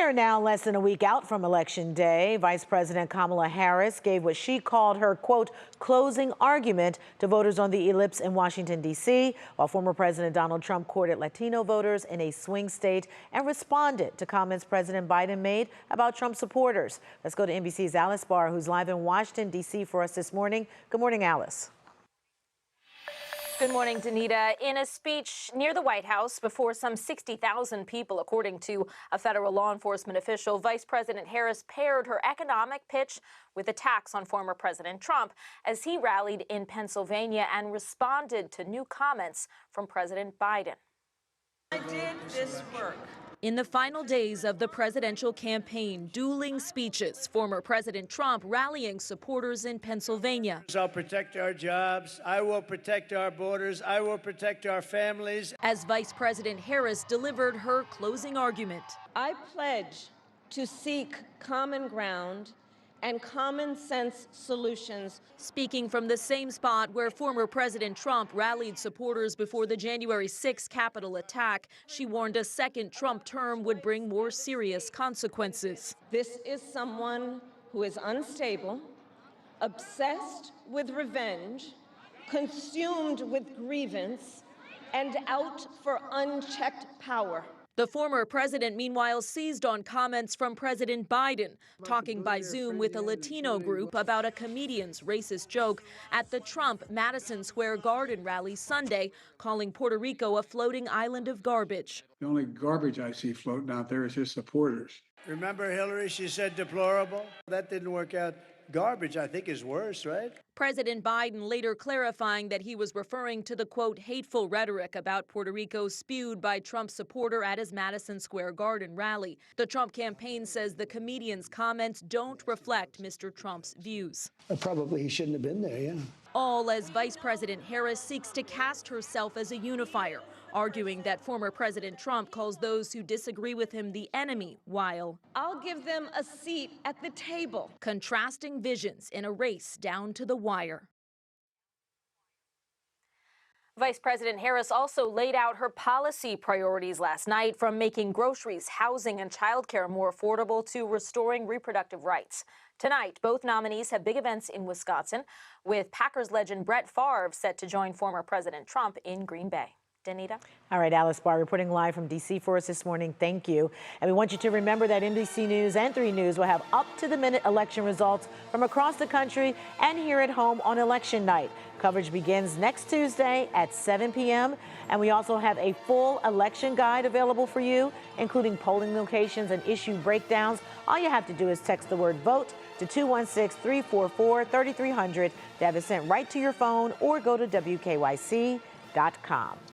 We are now less than a week out from Election Day. Vice President Kamala Harris gave what she called her, quote, closing argument to voters on the Ellipse in Washington, D.C., while former President Donald Trump courted Latino voters in a swing state and responded to comments President Biden made about Trump supporters. Let's go to NBC's Alice Barr, who's live in Washington, D.C. for us this morning. Good morning, Alice. Good morning, Danita. In a speech near the White House before some 60,000 people, according to a federal law enforcement official, Vice President Harris paired her economic pitch with attacks on former President Trump as he rallied in Pennsylvania and responded to new comments from President Biden. I did this work. In the final days of the presidential campaign, dueling speeches, former President Trump rallying supporters in Pennsylvania. I'll protect our jobs. I will protect our borders. I will protect our families. As Vice President Harris delivered her closing argument. I pledge to seek common ground and common sense solutions. Speaking from the same spot where former President Trump rallied supporters before the January 6th Capitol attack, she warned a second Trump term would bring more serious consequences. This is someone who is unstable, obsessed with revenge, consumed with grievance, and out for unchecked power. The former president, meanwhile, seized on comments from President Biden, talking by Zoom with a Latino group about a comedian's racist joke at the Trump Madison Square Garden rally Sunday, calling Puerto Rico a floating island of garbage. The only garbage I see floating out there is his supporters. Remember Hillary? She said deplorable. That didn't work out. Garbage, I think, is worse, right? President Biden later clarifying that he was referring to the, quote, hateful rhetoric about Puerto Rico spewed by Trump's supporter at his Madison Square Garden rally. The Trump campaign says the comedian's comments don't reflect Mr. Trump's views. Probably he shouldn't have been there, yeah. All as Vice President Harris seeks to cast herself as a unifier, arguing that former President Trump calls those who disagree with him the enemy, while I'll give them a seat at the table. Contrasting visions in a race down to the wire. Vice President Harris also laid out her policy priorities last night, from making groceries, housing, and childcare more affordable to restoring reproductive rights. Tonight, both nominees have big events in Wisconsin, with Packers legend Brett Favre set to join former President Trump in Green Bay. Danita? All right, Alice Barr reporting live from D.C. for us this morning. Thank you. And we want you to remember that NBC News and 3 News will have up-to-the-minute election results from across the country and here at home on election night. Coverage begins next Tuesday at 7 p.m. And we also have a full election guide available for you, including polling locations and issue breakdowns. All you have to do is text the word VOTE to 216-344-3300 to have it sent right to your phone, or go to WKYC.com.